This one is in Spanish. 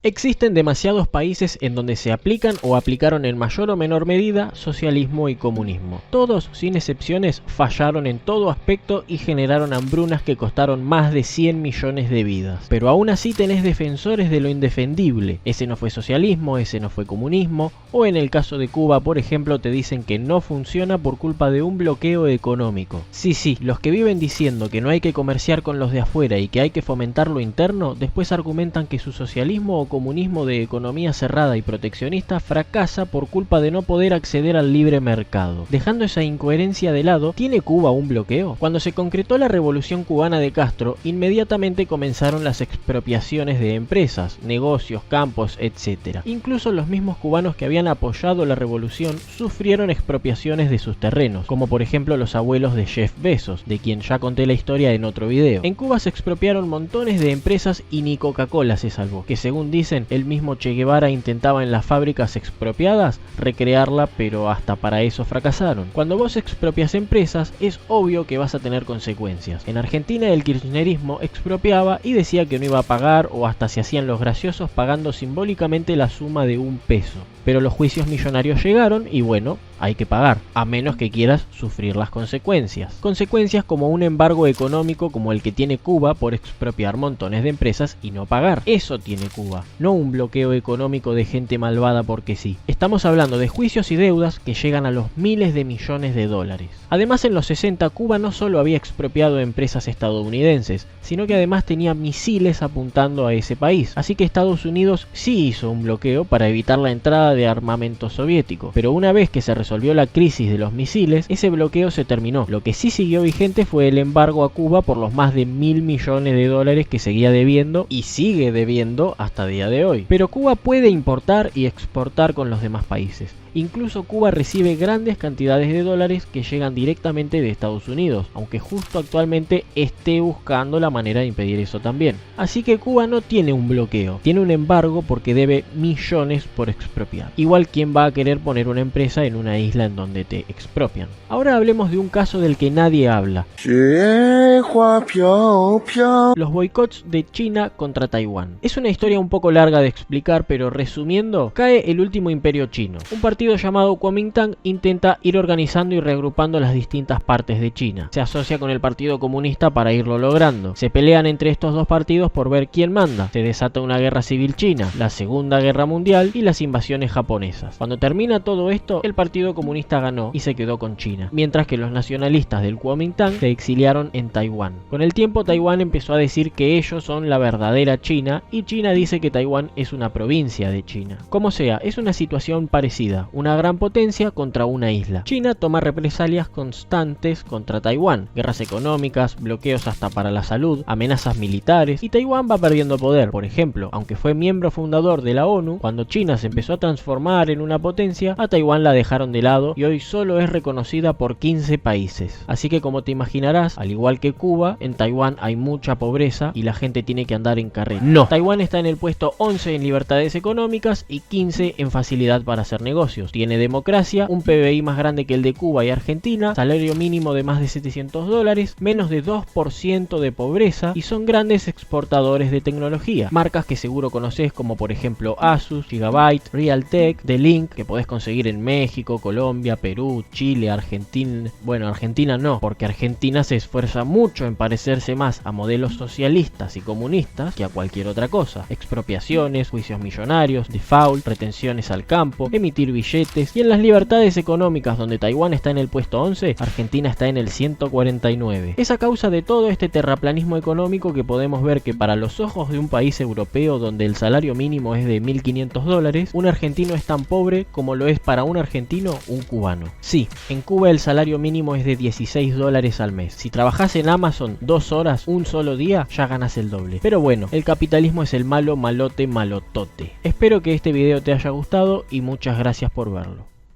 Existen demasiados países en donde se aplican o aplicaron en mayor o menor medida socialismo y comunismo. Todos, sin excepciones, fallaron en todo aspecto y generaron hambrunas que costaron más de 100 millones de vidas. Pero aún así tenés defensores de lo indefendible. Ese no fue socialismo, ese no fue comunismo, o en el caso de Cuba, por ejemplo, te dicen que no funciona por culpa de un bloqueo económico. Sí, los que viven diciendo que no hay que comerciar con los de afuera y que hay que fomentar lo interno, después argumentan que su socialismo o comunismo de economía cerrada y proteccionista fracasa por culpa de no poder acceder al libre mercado. Dejando esa incoherencia de lado, ¿tiene Cuba un bloqueo? Cuando se concretó la revolución cubana de Castro, inmediatamente comenzaron las expropiaciones de empresas, negocios, campos, etc. Incluso los mismos cubanos que habían apoyado la revolución sufrieron expropiaciones de sus terrenos, como por ejemplo los abuelos de Jeff Bezos, de quien ya conté la historia en otro video. En Cuba se expropiaron montones de empresas y ni Coca-Cola se salvó, que según dicen el mismo Che Guevara intentaba en las fábricas expropiadas recrearla, pero hasta para eso fracasaron. Cuando vos expropias empresas es obvio que vas a tener consecuencias. En Argentina el kirchnerismo expropiaba y decía que no iba a pagar, o hasta se hacían los graciosos pagando simbólicamente la suma de $1. Pero los juicios millonarios llegaron y bueno, hay que pagar, a menos que quieras sufrir las consecuencias. Consecuencias como un embargo económico como el que tiene Cuba por expropiar montones de empresas y no pagar. Eso tiene Cuba, no un bloqueo económico de gente malvada porque sí. Estamos hablando de juicios y deudas que llegan a los miles de millones de dólares. Además, en los 60 Cuba no solo había expropiado empresas estadounidenses, sino que además tenía misiles apuntando a ese país. Así que Estados Unidos sí hizo un bloqueo para evitar la entrada de armamento soviético. Pero una vez que se resolvió la crisis de los misiles, ese bloqueo se terminó. Lo que sí siguió vigente fue el embargo a Cuba por los más de $1.000 millones que seguía debiendo y sigue debiendo hasta día de hoy. Pero Cuba puede importar y exportar con los demás países. Incluso Cuba recibe grandes cantidades de dólares que llegan directamente de Estados Unidos, aunque justo actualmente esté buscando la manera de impedir eso también. Así que Cuba no tiene un bloqueo, tiene un embargo porque debe millones por expropiar. Igual, ¿quién va a querer poner una empresa en una isla en donde te expropian? Ahora hablemos de un caso del que nadie habla. Los boicots de China contra Taiwán. Es una historia un poco larga de explicar, pero resumiendo, cae el último imperio chino. Un partido llamado Kuomintang intenta ir organizando y reagrupando las distintas partes de China. Se asocia con el Partido Comunista para irlo logrando. Se pelean entre estos dos partidos por ver quién manda. Se desata una guerra civil china, la Segunda Guerra Mundial y las invasiones japonesas. Cuando termina todo esto, el Partido Comunista ganó y se quedó con China, mientras que los nacionalistas del Kuomintang se exiliaron en Taiwán. Con el tiempo, Taiwán empezó a decir que ellos son la verdadera China y China dice que Taiwán es una provincia de China. Como sea, es una situación parecida. Una gran potencia contra una isla. China toma represalias constantes contra Taiwán, guerras económicas, bloqueos hasta para la salud, amenazas militares, y Taiwán va perdiendo poder. Por ejemplo, aunque fue miembro fundador de la ONU, cuando China se empezó a transformar en una potencia, a Taiwán la dejaron de lado y hoy solo es reconocida por 15 países. Así que, como te imaginarás, al igual que Cuba, en Taiwán hay mucha pobreza y la gente tiene que andar en carrera. No, Taiwán está en el puesto 11 en libertades económicas y 15 en facilidad para hacer negocios. Tiene democracia, un PBI más grande que el de Cuba y Argentina, salario mínimo de más de $700, menos de 2% de pobreza y son grandes exportadores de tecnología. Marcas que seguro conoces como por ejemplo Asus, Gigabyte, Realtek, The-Link, que podés conseguir en México, Colombia, Perú, Chile, Argentina. Bueno, Argentina no, porque Argentina se esfuerza mucho en parecerse más a modelos socialistas y comunistas que a cualquier otra cosa. Expropiaciones, juicios millonarios, default, retenciones al campo, emitir billetes, y en las libertades económicas donde Taiwán está en el puesto 11, Argentina está en el 149. Es a causa de todo este terraplanismo económico que podemos ver que para los ojos de un país europeo donde el salario mínimo es de $1.500, un argentino es tan pobre como lo es para un argentino un cubano. Sí, en Cuba el salario mínimo es de $16 al mes. Si trabajás en Amazon 2 horas un solo día, ya ganas el doble. Pero bueno, el capitalismo es el malo, malote, malotote. Espero que este video te haya gustado y muchas gracias por verlo.